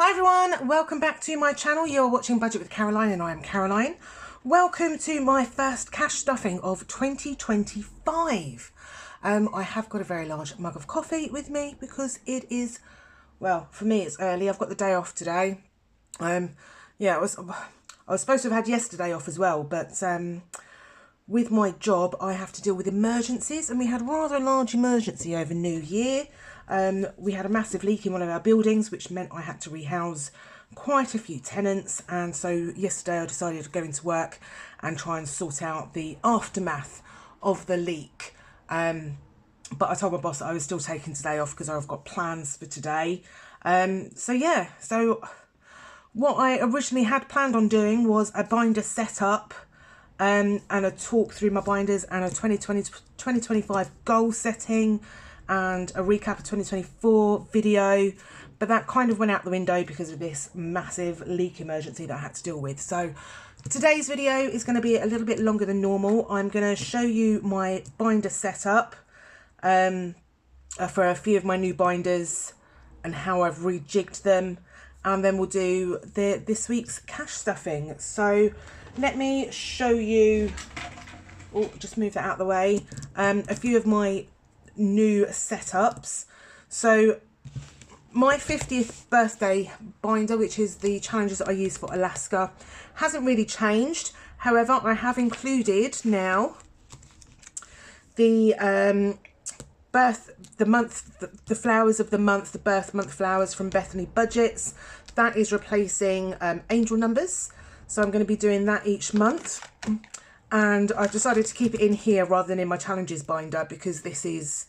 Hi everyone, welcome back to my channel. You're watching Budget with Caroline and I am Caroline. Welcome to my first cash stuffing of 2025. I have got a very large mug of coffee with me because it is, well, for me it's early. I've got the day off today. Yeah, I was supposed to have had yesterday off as well, but with my job I have to deal with emergencies, and we had rather a large emergency over New Year. We had a massive leak in one of our buildings, which meant I had to rehouse quite a few tenants, and so yesterday I decided to go into work and try and sort out the aftermath of the leak. But I told my boss that I was still taking today off because I've got plans for today. So what I originally had planned on doing was a binder setup and a talk through my binders and a 2025 goal setting and a recap of 2024 video, but that kind of went out the window because of this massive leak emergency that I had to deal with. So today's video is going to be a little bit longer than normal. I'm going to show you my binder setup for a few of my new binders and how I've rejigged them, and then we'll do this week's cash stuffing. So let me show you, just move that out of the way, a few of my new setups. So my 50th birthday binder, which is the challenges that I use for Alaska, hasn't really changed. However, I have included now the the flowers of the month, the birth month flowers from Bethany Budgets. That is replacing angel numbers. So I'm going to be doing that each month. And I've decided to keep it in here rather than in my challenges binder because this is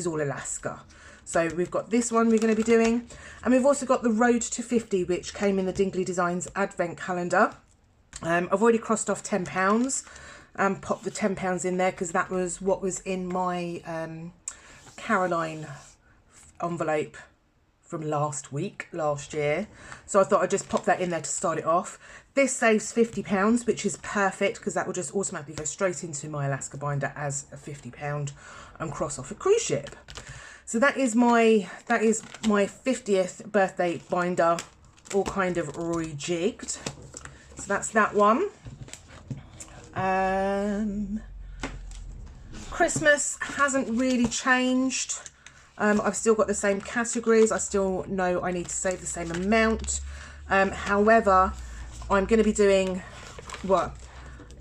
all Alaska. So we've got this one we're going to be doing, and we've also got the Road to 50, which came in the Dingley Designs advent calendar. I've already crossed off £10 and popped the £10 in there because that was what was in my Caroline envelope from last year. So I thought I'd just pop that in there to start it off. This saves £50, which is perfect because that will just automatically go straight into my Alaska binder as a £50 and cross off a cruise ship. So that is my 50th birthday binder, all kind of rejigged. So that's that one. Christmas hasn't really changed. I've still got the same categories. I still know I need to save the same amount. However, I'm going to be doing, well,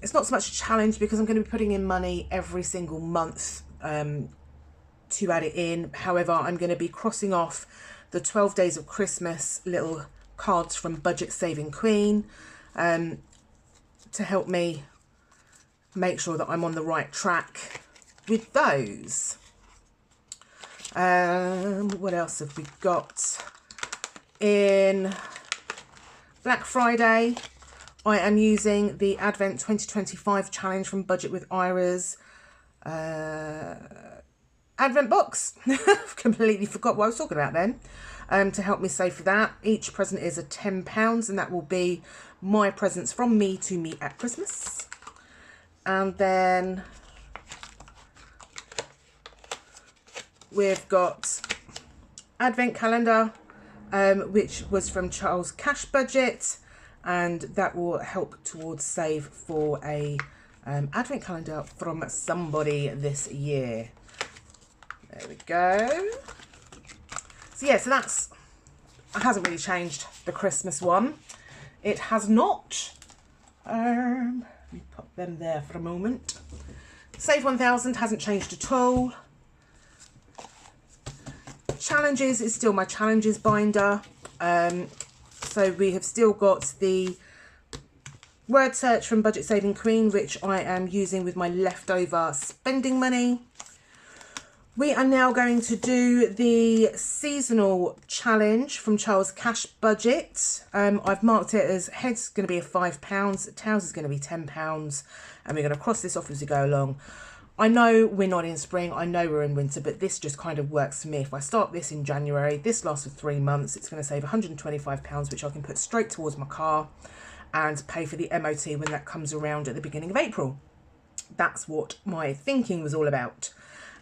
it's not so much a challenge because I'm going to be putting in money every single month to add it in. However, I'm going to be crossing off the 12 days of Christmas little cards from Budget Saving Queen to help me make sure that I'm on the right track with those. What else have we got? In Black Friday, I am using the Advent 2025 challenge from Budget with Ira's Advent box. Completely forgot what I was talking about then. To help me save for that. Each present is a £10, and that will be my presents from me to me at Christmas. And then we've got Advent calendar, which was from Charles Cash Budget, and that will help towards save for a Advent calendar from somebody this year. There we go. So yeah, so it hasn't really changed, the Christmas one. It has not. Let me pop them there for a moment. Save 1000 hasn't changed at all. Challenges is still my challenges binder. So we have still got the word search from Budget Saving Queen, which I am using with my leftover spending money. We are now going to do the seasonal challenge from Charles Cash Budget. I've marked it as head's going to be £5, tails is going to be £10, and we're going to cross this off as we go along. I know we're not in spring, I know we're in winter, but this just kind of works for me. If I start this in January, this lasts for 3 months, it's going to save £125, which I can put straight towards my car and pay for the MOT when that comes around at the beginning of April. That's what my thinking was all about.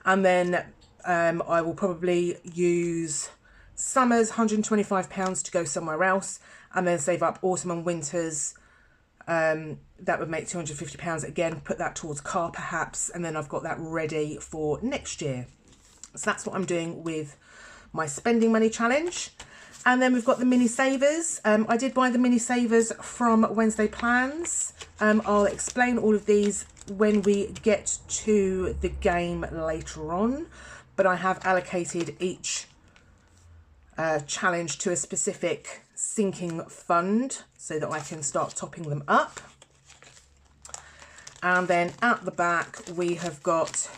And then I will probably use Summer's £125 to go somewhere else, and then save up autumn and winter's. That would make £250. Again, put that towards car perhaps, and then I've got that ready for next year. So that's what I'm doing with my spending money challenge. And then we've got the mini savers. I did buy the mini savers from Wednesday Plans. I'll explain all of these when we get to the game later on, but I have allocated each challenge to a specific sinking fund so that I can start topping them up. And then at the back we have got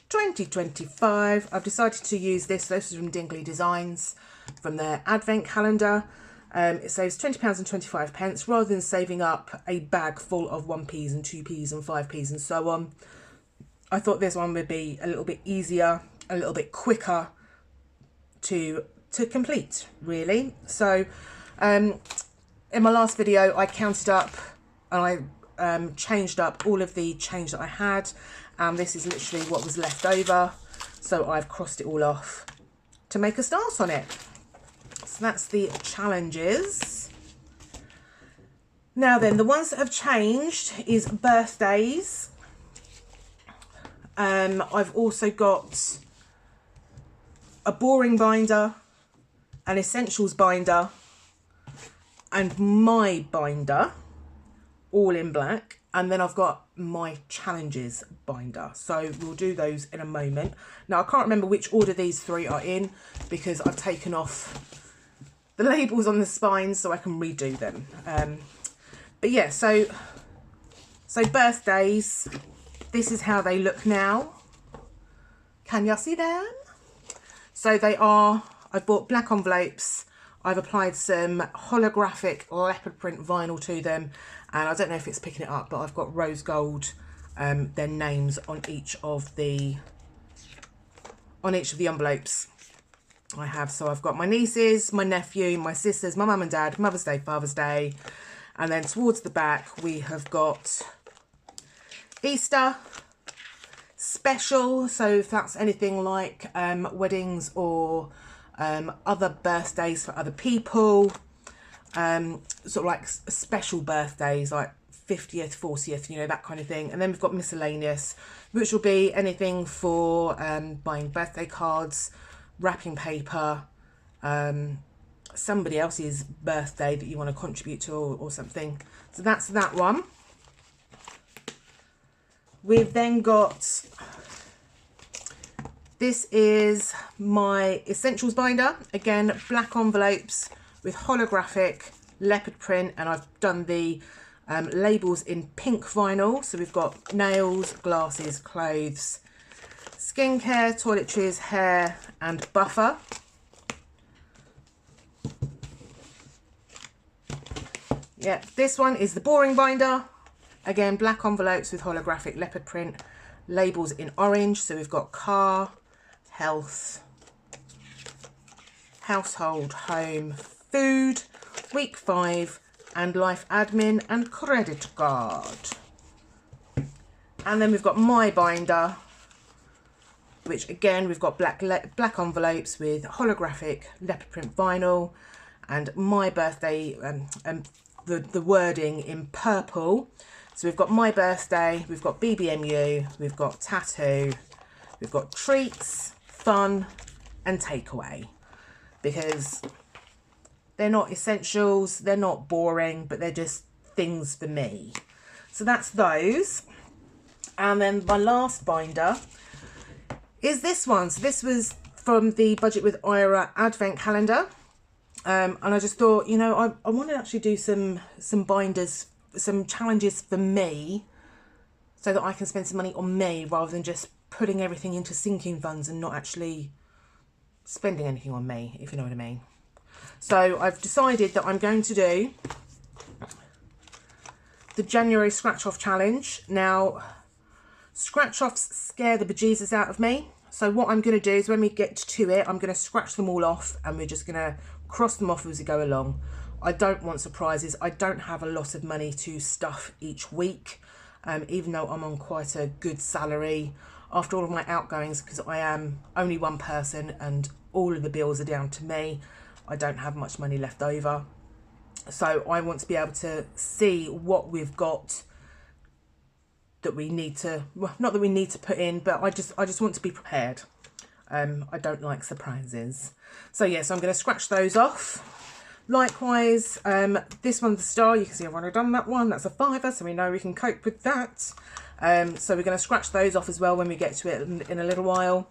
2025. I've decided to use this. This is from Dingley Designs, from their advent calendar. It saves £20 and 25 pence rather than saving up a bag full of 1p's and 2p's and 5p's and so on. I thought this one would be a little bit easier, a little bit quicker to complete, really. So in my last video I counted up and I changed up all of the change that I had, and this is literally what was left over, so I've crossed it all off to make a start on it. So that's the challenges. Now then, the ones that have changed is birthdays. I've also got a boring binder, an essentials binder, and my binder, all in black. And then I've got my challenges binder. So we'll do those in a moment. Now, I can't remember which order these three are in because I've taken off the labels on the spines so I can redo them. But yeah, so birthdays, this is how they look now. Can you see them? So they are, I've bought black envelopes. I've applied some holographic leopard print vinyl to them, and I don't know if it's picking it up, but I've got rose gold, their names on each of the envelopes I have. So I've got my nieces, my nephew, my sisters, my mum and dad, Mother's Day, Father's Day, and then towards the back we have got Easter, special, so if that's anything like weddings or other birthdays for other people, sort of like special birthdays like 50th, 40th, you know, that kind of thing. And then we've got miscellaneous, which will be anything for buying birthday cards, wrapping paper, somebody else's birthday that you want to contribute to or something. So that's that one. We've then got, this is my essentials binder, again black envelopes with holographic leopard print, and I've done the labels in pink vinyl. So we've got nails, glasses, clothes, skincare, toiletries, hair and buffer. Yeah, this one is the boring binder. Again, black envelopes with holographic leopard print, labels in orange. So we've got car, health, household, home, food, week 5, and life admin and credit card. And then we've got my binder, which again, we've got black envelopes with holographic leopard print vinyl, and my birthday, the wording in purple. So we've got my birthday, we've got BBMU, we've got tattoo, we've got treats, fun and takeaway, because they're not essentials, they're not boring, but they're just things for me. So that's those. And then my last binder is this one. So this was from the Budget with Ira advent calendar. And I just thought, you know, I want to actually do some binders, some challenges for me, so that I can spend some money on me rather than just putting everything into sinking funds and not actually spending anything on me, if you know what I mean. So I've decided that I'm going to do the January scratch off challenge. Now, scratch offs scare the bejesus out of me. So what I'm going to do is when we get to it, I'm going to scratch them all off and we're just going to cross them off as we go along. I don't want surprises. I don't have a lot of money to stuff each week, even though I'm on quite a good salary after all of my outgoings, because I am only one person and all of the bills are down to me. I don't have much money left over. So I want to be able to see what we've got that we need to, well, not that we need to put in, but I just want to be prepared. I don't like surprises. So yes, I'm going to scratch those off. Likewise, this one's the star. You can see I've already done that one. That's a £5, so we know we can cope with that. So we're going to scratch those off as well when we get to it in a little while.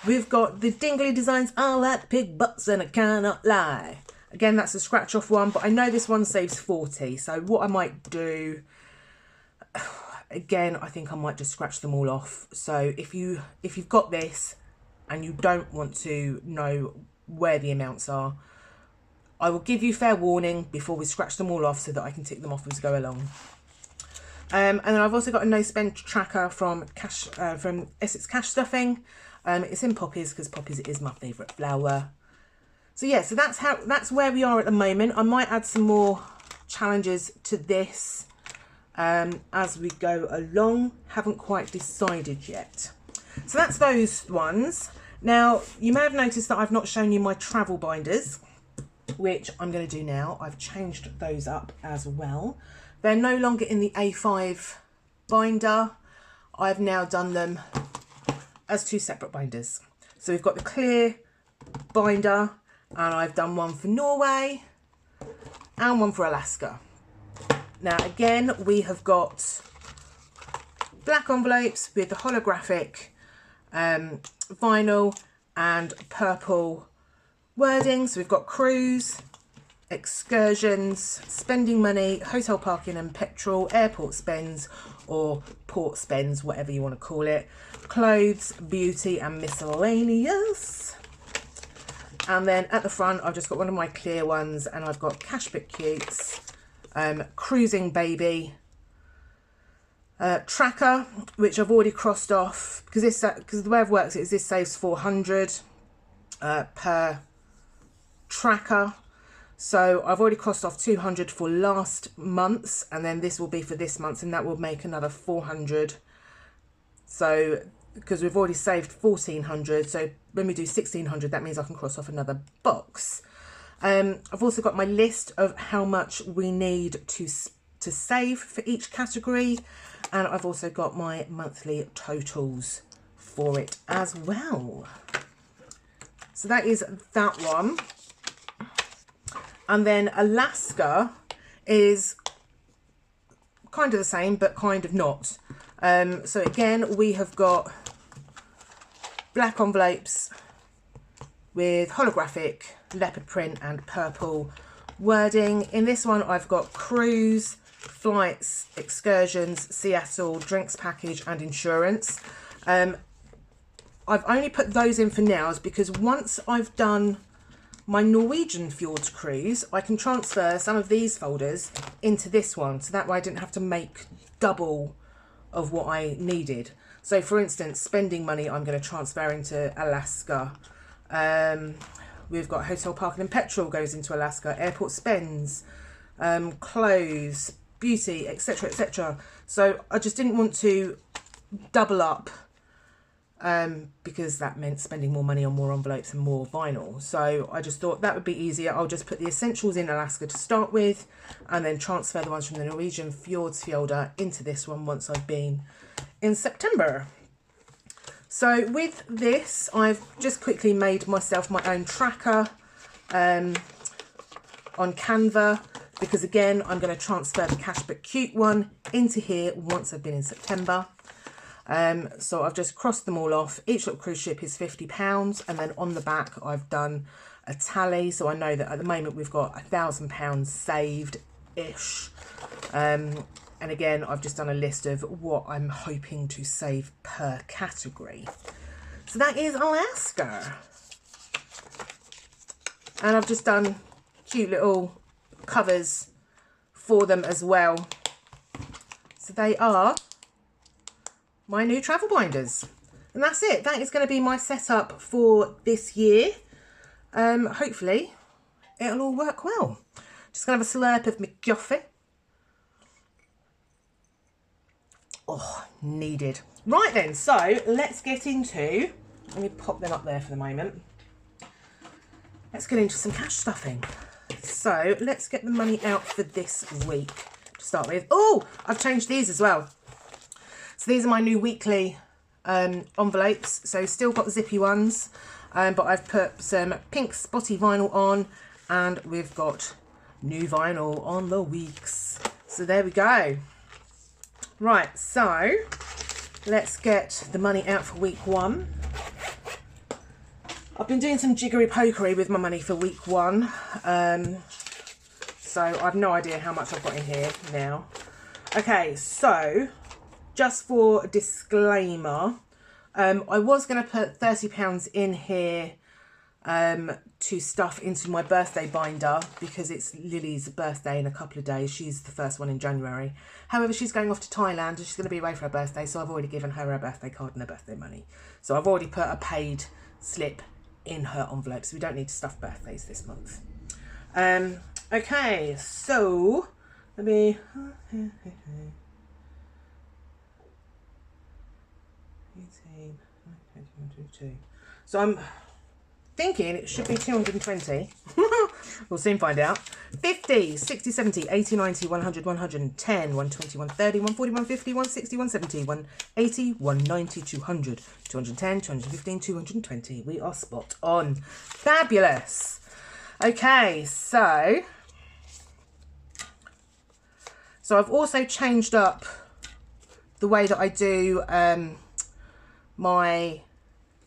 We've got the Dingley Designs I Like Pig Butts and I Cannot Lie. Again, that's a scratch off one, but I know this one saves 40. So what I might do, again, I think I might just scratch them all off. So if you've got this and you don't want to know where the amounts are, I will give you fair warning before we scratch them all off so that I can tick them off as we go along. And then I've also got a no spend tracker from Essex Cash Stuffing. It's in poppies because poppies is my favourite flower. So yeah, so that's where we are at the moment. I might add some more challenges to this as we go along. Haven't quite decided yet. So that's those ones. Now, you may have noticed that I've not shown you my travel binders, which I'm going to do now. I've changed those up as well. They're no longer in the A5 binder. I've now done them as two separate binders. So we've got the clear binder, and I've done one for Norway and one for Alaska. Now again, we have got black envelopes with the holographic vinyl and purple wording. So we've got cruise, excursions, spending money, hotel parking and petrol, airport spends or port spends, whatever you want to call it, clothes, beauty and miscellaneous. And then at the front, I've just got one of my clear ones, and I've got Cash Bit Cutes, Cruising Baby, Tracker, which I've already crossed off because the way I've worked it is this saves 400 per tracker. So I've already crossed off 200 for last month's, and then this will be for this month's, and that will make another 400. So because we've already saved 1400, so when we do 1600, that means I can cross off another box. I've also got my list of how much we need to save for each category, and I've also got my monthly totals for it as well. So that is that one. And then Alaska is kind of the same, but kind of not. So again, we have got black envelopes with holographic leopard print and purple wording. In this one, I've got cruise, flights, excursions, Seattle, drinks package and insurance. I've only put those in for now because once I've done my Norwegian Fjords cruise, I can transfer some of these folders into this one, so that way I didn't have to make double of what I needed. So for instance, spending money I'm going to transfer into Alaska. We've got hotel parking and petrol goes into Alaska, airport spends, clothes, beauty, etc, etc. So I just didn't want to double up because that meant spending more money on more envelopes and more vinyl. So I just thought that would be easier. I'll just put the essentials in Alaska to start with, and then transfer the ones from the Norwegian Fjords folder into this one once I've been in September. So with this, I've just quickly made myself my own tracker on Canva, because again, I'm going to transfer the Cash Bit Cute one into here once I've been in September. So I've just crossed them all off. Each little cruise ship is £50, and then on the back I've done a tally, so I know that at the moment we've got £1,000 saved-ish. And again, I've just done a list of what I'm hoping to save per category. So that is Alaska. And I've just done cute little covers for them as well. So they are my new travel binders, and that's it. That is going to be my setup for this year. Hopefully it'll all work well. Just gonna have a slurp of my coffee. Oh, needed. Right then, so let's get into, let me pop them up there for the moment. let's get into some cash stuffing. So let's get the money out for this week to start with. Oh, I've changed these as well. So these are my new weekly envelopes. So still got the zippy ones, but I've put some pink spotty vinyl on, and we've got new vinyl on the weeks. So there we go. Right, so let's get the money out for week 1. I've been doing some jiggery pokery with my money for week 1. So I've no idea how much I've got in here now. Okay, so just for a disclaimer, I was going to put £30 in here to stuff into my birthday binder because it's Lily's birthday in a couple of days. She's the first one in January. However, she's going off to Thailand and she's going to be away for her birthday, so I've already given her birthday card and her birthday money. So I've already put a paid slip in her envelope, so we don't need to stuff birthdays this month. Okay, so let me... So I'm thinking it should be 220. We'll soon find out. 50, 60, 70, 80, 90, 100, 110, 120, 130, 140, 150, 160, 170, 180, 190, 200, 210, 215, 220. We are spot on. Fabulous. Okay, so I've also changed up the way that I do my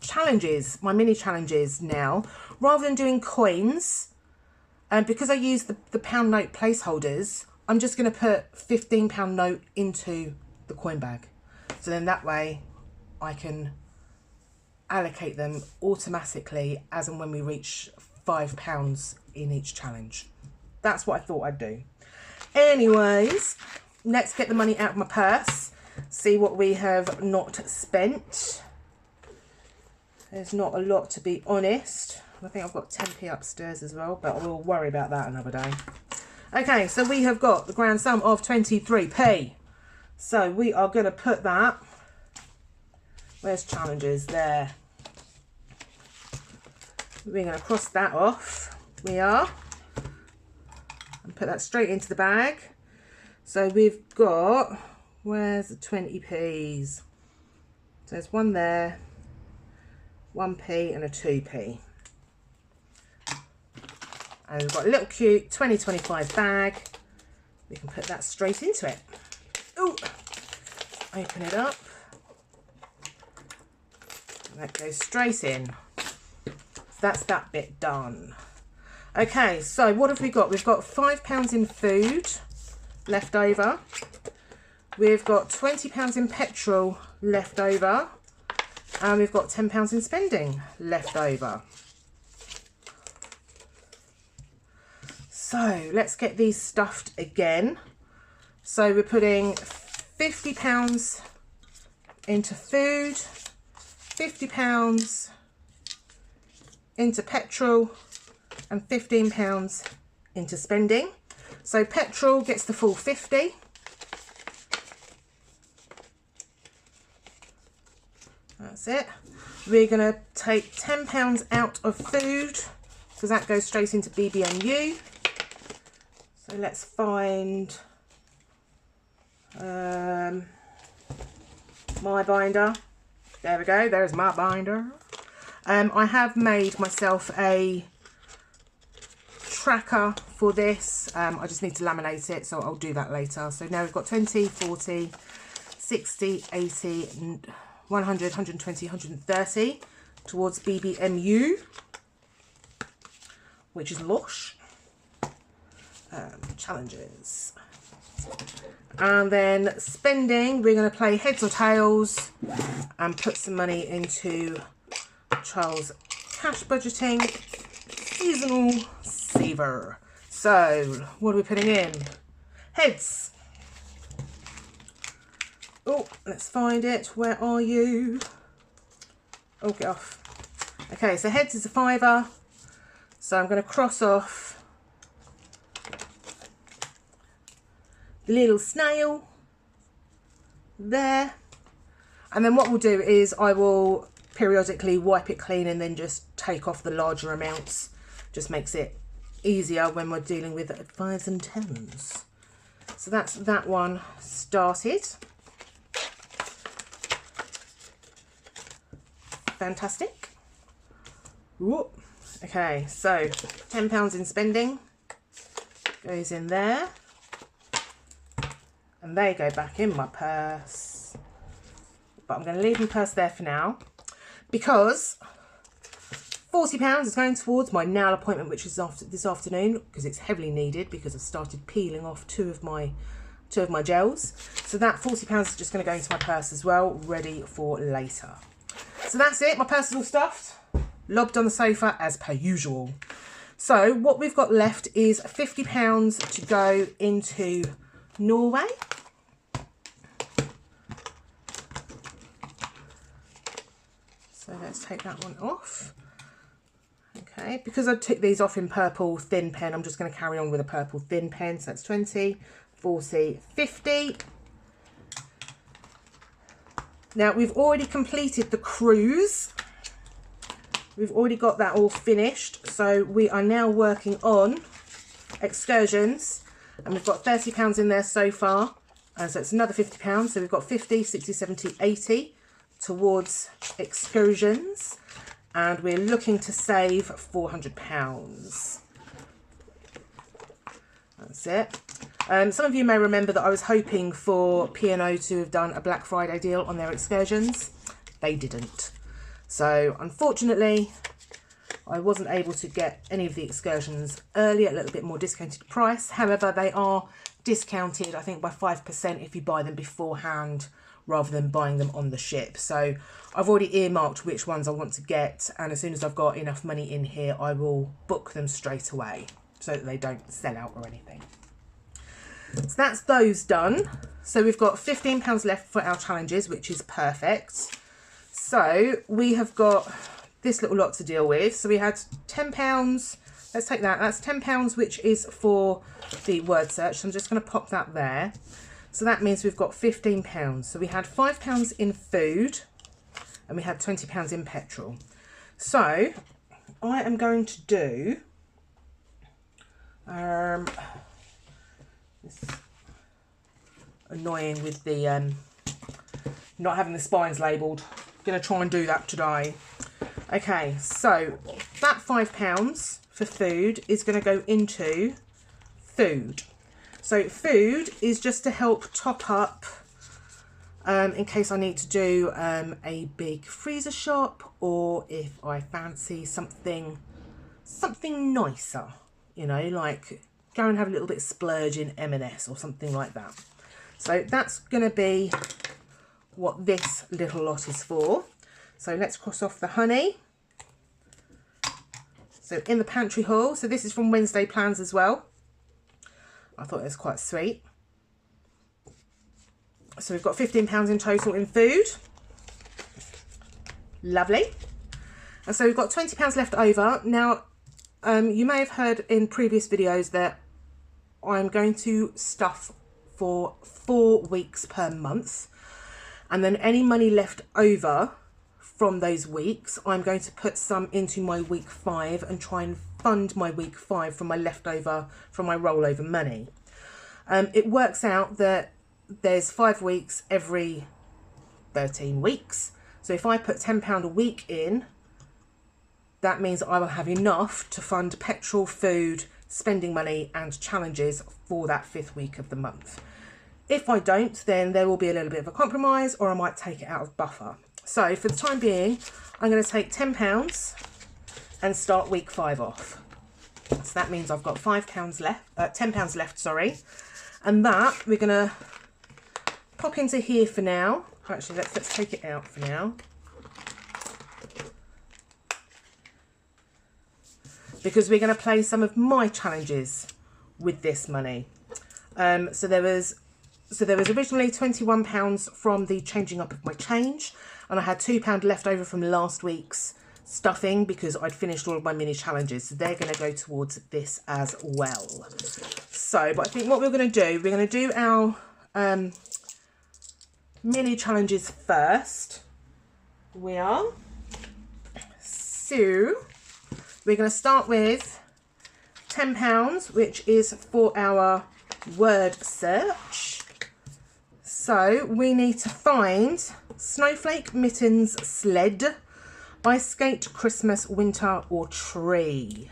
challenges, my mini challenges now. Rather than doing coins, and because I use the pound note placeholders, I'm just going to put £15 note into the coin bag. So then that way I can allocate them automatically as and when we reach £5 in each challenge. That's what I thought I'd do. Anyways, let's get the money out of my purse, see what we have not spent. There's not a lot, to be honest. I think I've got 10p upstairs as well, but we'll worry about that another day. Okay, so we have got the grand sum of 23p. So we are going to put that... Where's challenges? There. We're going to cross that off. We are. And put that straight into the bag. So we've got... Where's the 20p's? So there's one there. 1p and a 2p. And we've got a little cute 2025 bag. We can put that straight into it. Ooh, open it up. And that goes straight in. So that's that bit done. Okay, so what have we got? We've got £5 in food left over. We've got £20 in petrol left over. And we've got £10 in spending left over. So let's get these stuffed again. So we're putting £50 into food, £50 into petrol, and £15 into spending. So petrol gets the full 50. That's it. We're going to take £10 out of food because that goes straight into BBMU. So let's find my binder. There we go. There's my binder. I have made myself a tracker for this. I just need to laminate it, so I'll do that later. So now we've got 20, 40, 60, 80, 100, 120, 130 towards BBMU, which is lush. Challenges. And then spending, we're going to play heads or tails and put some money into Charles Cash Budgeting Seasonal Saver. So what are we putting in? Heads. Oh, let's find it. Where are you? Oh, get off. Okay, so heads is a £5. So I'm going to cross off the little snail there. And then what we'll do is I will periodically wipe it clean and then just take off the larger amounts Just makes it easier when we're dealing with 5s and 10s. So that's that one started. Fantastic. Whoop. Okay, so £10 in spending goes in there, and they go back in my purse. But I'm going to leave my purse there for now because £40 is going towards my nail appointment, which is this afternoon, because it's heavily needed because I've started peeling off two of my gels. So that £40 is just going to go into my purse as well, ready for later. So that's it. My purse is all stuffed, lobbed on the sofa as per usual. So what we've got left is £50 to go into Norway. So let's take that one off. Okay, because I took these off in purple thin pen, I'm just going to carry on with a purple thin pen. So that's 20, 40, 50. Now we've already completed the cruise. We've already got that all finished. So we are now working on excursions, and we've got £30 in there so far. So it's another £50. So we've got 50, 60, 70, 80 towards excursions. And we're looking to save £400. That's it. Some of you may remember that I was hoping for P&O to have done a Black Friday deal on their excursions. They didn't. So unfortunately, I wasn't able to get any of the excursions early at a little bit more discounted price. However, they are discounted, I think, by 5% if you buy them beforehand rather than buying them on the ship. So I've already earmarked which ones I want to get, and as soon as I've got enough money in here, I will book them straight away so that they don't sell out or anything. So that's those done. So we've got £15 left for our challenges, which is perfect. So we have got this little lot to deal with. So we had £10. Let's take that. That's £10, which is for the word search. So I'm just going to pop that there. So that means we've got £15. So we had £5 in food and we had £20 in petrol. So I am going to do it's annoying with the not having the spines labelled. I'm going to try and do that today. Okay, so that £5 for food is going to go into food. So food is just to help top up in case I need to do a big freezer shop, or if I fancy something nicer, you know, like go and have a little bit of splurge in M&S or something like that. So that's going to be what this little lot is for. So let's cross off the honey. So in the pantry haul, so this is from Wednesday Plans as well. I thought it was quite sweet. So we've got £15 in total in food. Lovely. And so we've got £20 left over. Now, you may have heard in previous videos that I'm going to stuff for 4 weeks per month. And then any money left over from those weeks, I'm going to put some into my week 5 and try and fund my week 5 from my leftover, from my rollover money. It works out that there's 5 weeks every 13 weeks. So if I put £10 a week in, that means I will have enough to fund petrol, food, spending money and challenges for that 5th week of the month. If I don't, then there will be a little bit of a compromise, or I might take it out of buffer. So for the time being, I'm going to take £10 and start week 5 off. So that means I've got £10 left, sorry. And that we're going to pop into here for now. Actually, let's take it out for now. Because we're going to play some of my challenges with this money. So there was originally £21 from the changing up of my change, and I had £2 left over from last week's stuffing because I'd finished all of my mini challenges. So they're going to go towards this as well. So, but I think what we're going to do our mini challenges first. So we're going to start with £10, which is for our word search. So we need to find snowflake, mittens, sled, ice skate, Christmas, winter, or tree.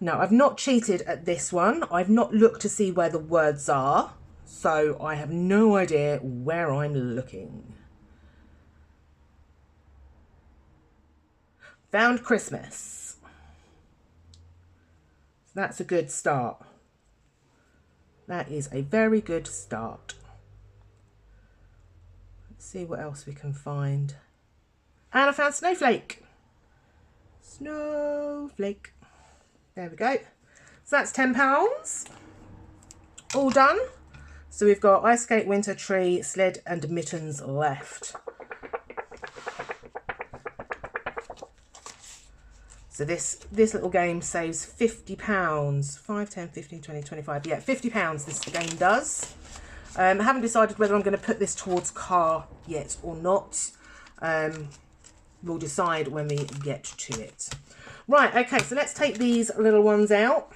Now, I've not cheated at this one. I've not looked to see where the words are, so I have no idea where I'm looking. Found Christmas. That's a good start. That is a very good start. Let's see what else we can find. And I found snowflake. Snowflake. There we go. So that's £10. All done. So we've got ice skate, winter, tree, sled, and mittens left. So this little game saves £50. 5, 10, 15, 20, 25. Yeah, £50 this game does. I haven't decided whether I'm going to put this towards car yet or not. We'll decide when we get to it. Right, okay, so let's take these little ones out.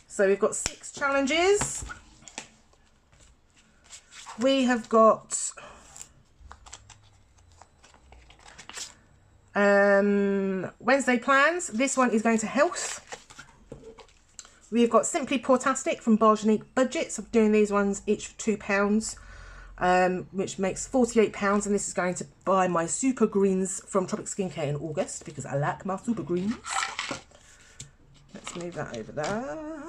So we've got 6 challenges. We have got Wednesday plans. This one is going to health. We've got Simply Portastic from Bargenique Budgets. I'm doing these ones each for £2, which makes £48. And this is going to buy my super greens from Tropic Skincare in August because I like my super greens. Let's move that over there.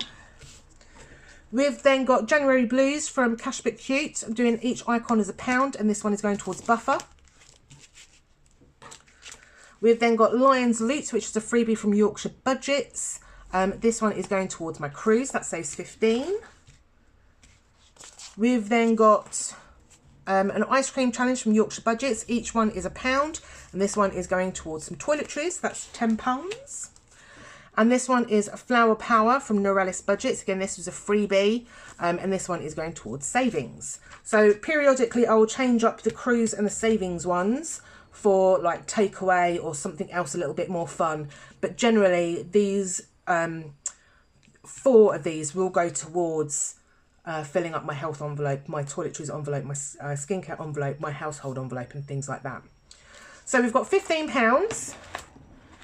We've then got January Blues from Cash But Cute. I'm doing each icon as £1, and this one is going towards buffer. We've then got Lions Loot, which is a freebie from Yorkshire Budgets. This one is going towards my cruise. That saves 15. We've then got an ice cream challenge from Yorkshire Budgets. Each one is £1, and this one is going towards some toiletries. That's £10. And this one is Flower Power from Norelis Budgets. Again, this was a freebie, and this one is going towards savings. So periodically, I will change up the cruise and the savings ones for like takeaway or something else a little bit more fun. But generally, these 4 of these will go towards filling up my health envelope, my toiletries envelope, my skincare envelope, my household envelope, and things like that. So we've got £15.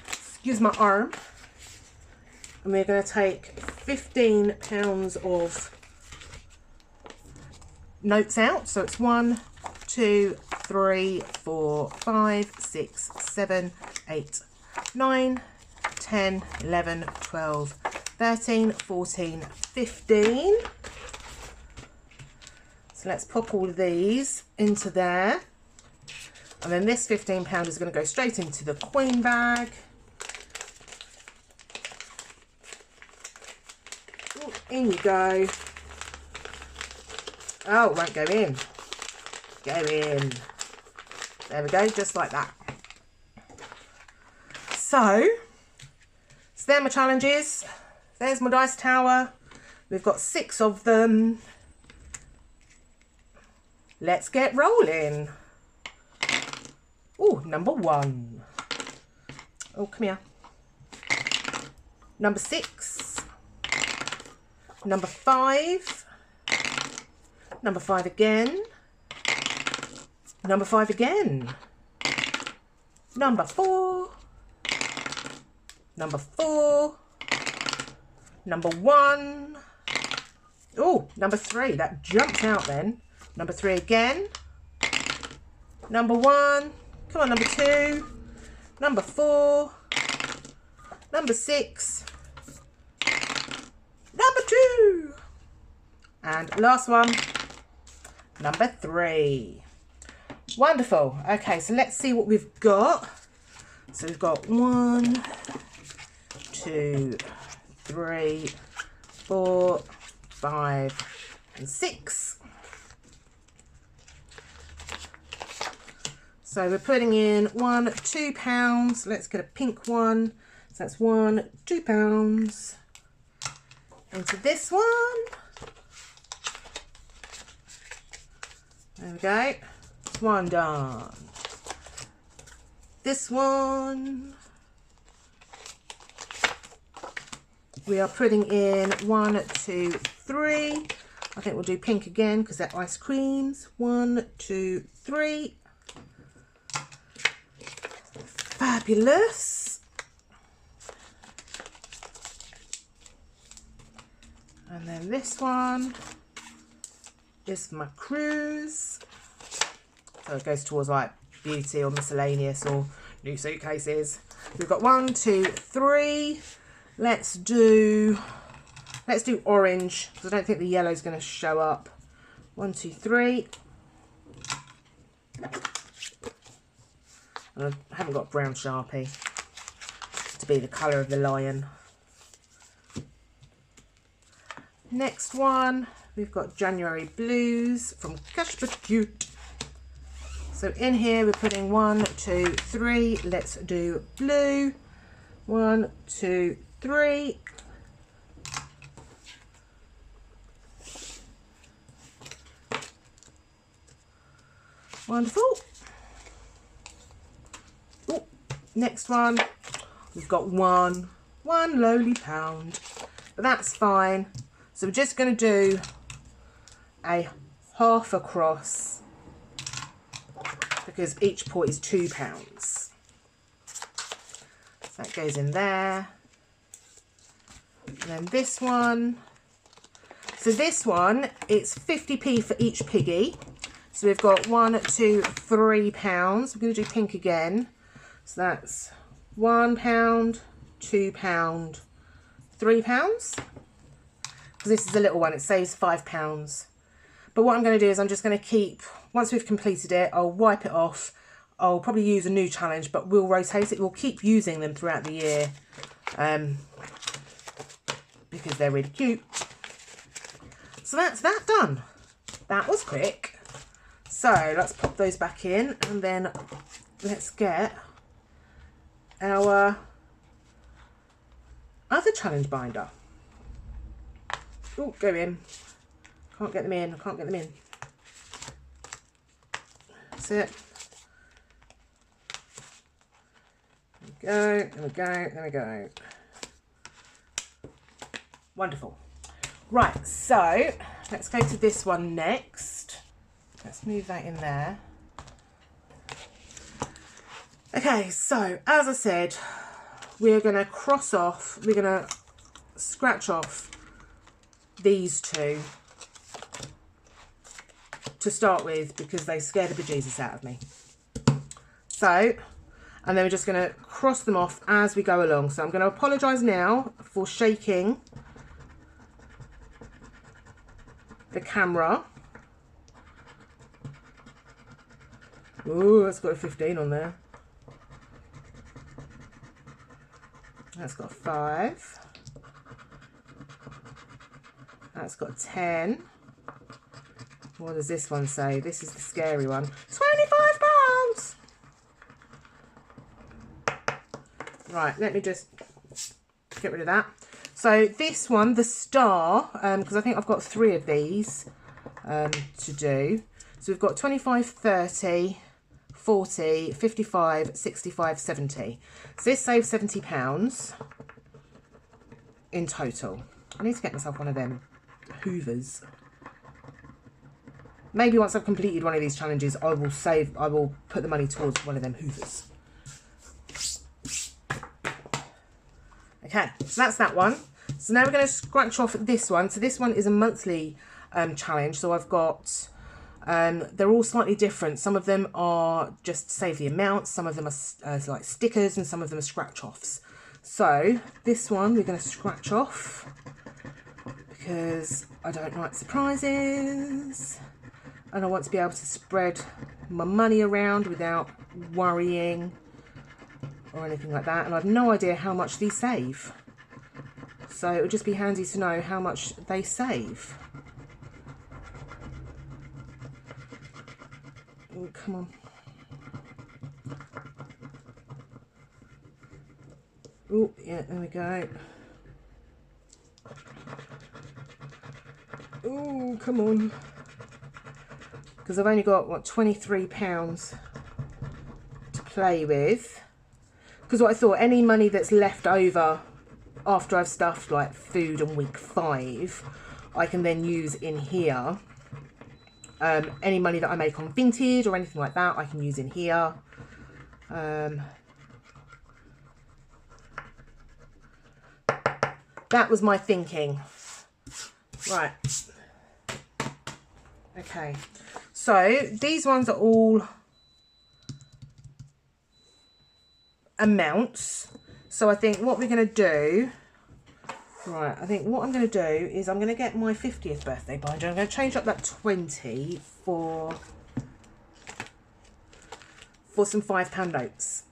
Excuse my arm. And we're going to take £15 of notes out. So it's 1, 2, 3, 4, 5, 6, 7, 8, 9, 10, 11, 12, 13, 14, 15. So let's pop all of these into there. And then this £15 is going to go straight into the Queen bag. Ooh, in you go. Oh, it won't go in. Go in. There we go, just like that. So they're my challenges. There's my dice tower. We've got 6 of them. Let's get rolling. Oh, number 1. Oh, come here. Number 6. Number 5. Number 5 again. Number 5 again. Number 4. Number 4. Number 1. Oh, number 3. That jumped out then. Number 3 again. Number 1. Come on, number 2. Number 4. Number 6. Number 2. And last one. Number 3. Wonderful. Okay, so let's see what we've got. So we've got 1, 2, 3, 4, 5, and 6. So we're putting in £1, £2. Let's get a pink one. So that's £1, £2 into this one. There we go. That's one done. This one. we are putting in 1, 2, 3. I think we'll do pink again because they're ice creams. 1, 2, 3. Fabulous. And then this one is my cruise. So it goes towards like beauty or miscellaneous or new suitcases. We've got 1, 2, 3. Let's do orange because I don't think the yellow is going to show up. 1, 2, 3. And I haven't got brown Sharpie to be the colour of the lion. Next one, we've got January Blues from Cash But Cute. So in here we're putting 1, 2, 3. Let's do blue. 1, 2, 3. Wonderful. Ooh, next one, we've got one lowly pound, but that's fine. So we're just going to do a half across because each pot is £2. So that goes in there. And then this one. So this one, it's 50p for each piggy. So we've got 1, 2, 3 pounds. We're going to do pink again. So that's £1, £2, £3. Because this is a little one, it saves £5. But what I'm going to do is I'm just going to keep, once we've completed it, I'll wipe it off. I'll probably use a new challenge, but we'll rotate it. We'll keep using them throughout the year because they're really cute. So that's that done. That was quick. So let's pop those back in and then let's get our other challenge binder. Oh, go in. Can't get them in. I can't get them in. That's it. There we go. There we go. There we go. Wonderful. Right, so let's go to this one next. Let's move that in there. Okay, so as I said, we're going to cross off, we're going to scratch off these two to start with because they scare the bejesus out of me. So, and then we're just going to cross them off as we go along. So I'm going to apologise now for shaking the camera. Oh, that's got a 15 on there. That's got a 5. That's got a 10. What does this one say? This is the scary one. £25! Right, let me just get rid of that. So this one, the star, because I think I've got 3 of these to do. So we've got 25, 30, 40, 55, 65, 70. So this saves £70 in total. I need to get myself one of them hoovers. Maybe once I've completed one of these challenges, I will put the money towards one of them hoovers. Okay, so that's that one. So now we're going to scratch off this one. So this one is a monthly challenge. So I've got, they're all slightly different. Some of them are just save the amount. Some of them are like stickers and some of them are scratch offs. So this one we're going to scratch off because I don't like surprises. And I want to be able to spread my money around without worrying or anything like that. And I've no idea how much these save. So it would just be handy to know how much they save. Oh, come on. Oh, yeah, there we go. Oh, come on. Because I've only got, what, £23 to play with. Because what I thought, any money that's left over after I've stuffed like food on week 5, I can then use in here. Any money that I make on Vinted or anything like that, I can use in here. That was my thinking. Right. Okay. So these ones are all amounts. So I think what we're going to do, right, I think what I'm going to do is I'm going to get my 50th birthday binder. I'm going to change up that 20 for some £5 notes.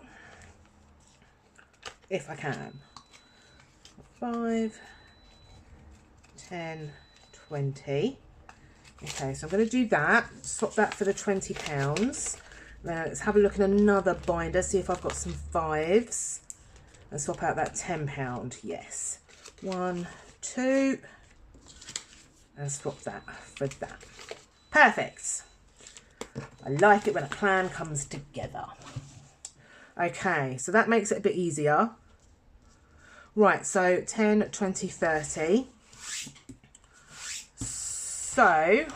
If I can. 5, 10, 20. Okay, so I'm going to do that. Swap that for the £20. Now let's have a look at another binder, see if I've got some 5s. And swap out that £10. Yes. 1, 2. And swap that for that. Perfect. I like it when a plan comes together. Okay, so that makes it a bit easier. Right, so 10, 20, 30. So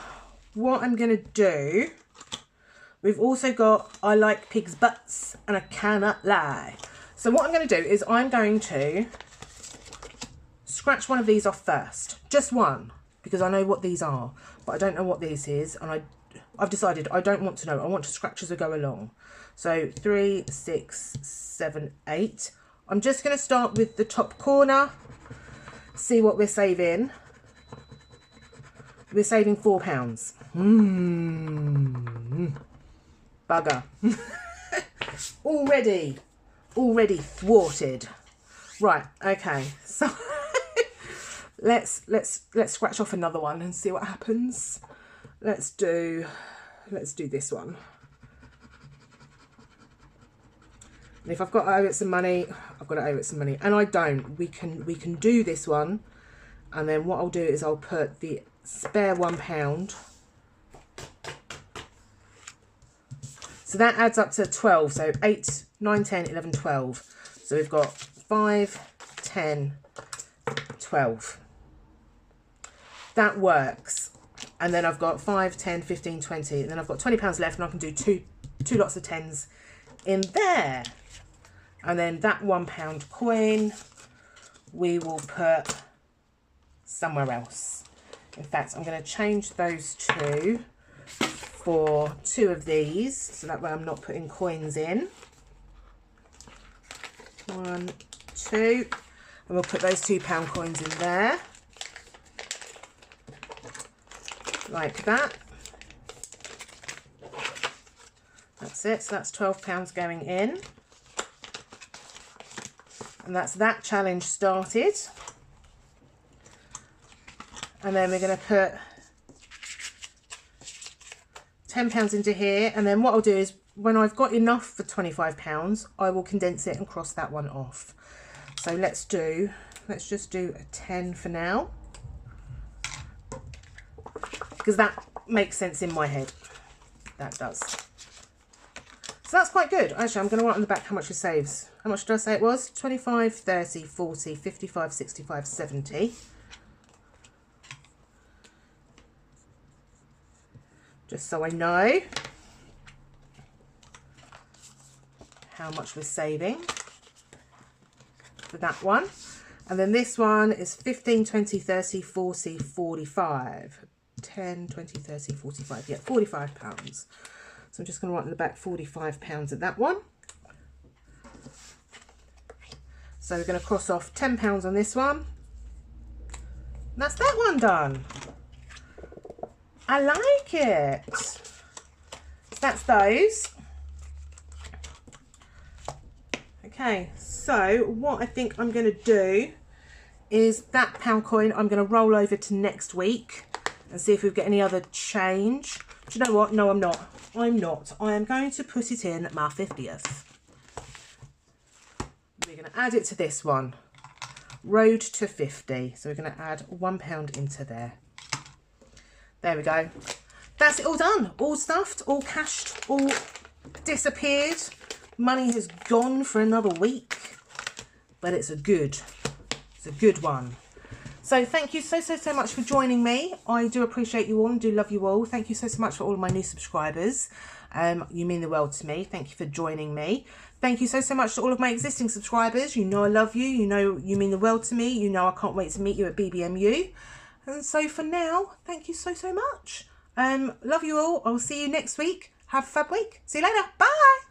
what I'm going to do, we've also got I like pig's butts and I cannot lie. So what I'm going to do is I'm going to scratch one of these off first. Just one, because I know what these are, but I don't know what this is. And I've decided I don't want to know. I want to scratch as I go along. So 3, 6, 7, 8. I'm just going to start with the top corner, see what we're saving. We're saving £4. Bugger. Already thwarted. Right, okay. So let's scratch off another one and see what happens. Let's do this one. And if I've got to owe it some money, I've got to owe it some money. And I don't. We can do this one. And then what I'll do is I'll put the spare £1. So that adds up to 12. So 8, 9, 10, 11, 12. So we've got 5, 10, 12. That works. And then I've got 5, 10, 15, 20. And then I've got £20 left and I can do two lots of 10s in there. And then that £1 coin we will put somewhere else. In fact, I'm going to change those two for 2 of these, so that way I'm not putting coins in. 1, 2, and we'll put those £2 coins in there, like that. That's it, so that's £12 going in. And that's that challenge started. And then we're going to put £10 into here. And then what I'll do is when I've got enough for £25, I will condense it and cross that one off. So let's just do a 10 for now. Because that makes sense in my head. That does. So that's quite good. Actually, I'm going to write on the back how much it saves. How much did I say it was? 25, 30, 40, 55, 65, 70. Just so I know how much we're saving for that one. And then this one is 15, 20, 30, 40, 45. 10, 20, 30, 45. Yeah, £45. So I'm just going to write on the back £45 at that one. So we're going to cross off £10 on this one. And that's that one done. I like it. So that's those. Okay, so what I think I'm going to do is that £1 coin I'm going to roll over to next week and see if we get any other change. Do you know what? No, I'm not. I'm not. I am going to put it in my 50th. We're going to add it to this one. Road to 50. So we're going to add £1 into there. There we go. That's it all done. All stuffed, all cashed, all disappeared. Money has gone for another week. But it's a good It's a good one. So thank you so much for joining me. I do appreciate you all and do love you all. Thank you so much for all of my new subscribers. You mean the world to me. Thank you for joining me. Thank you so much to all of my existing subscribers. You know I love you. You know you mean the world to me. You know I can't wait to meet you at BBMU. And so for now, thank you so much. Love you all. I'll see you next week. Have a fab week. See you later. Bye.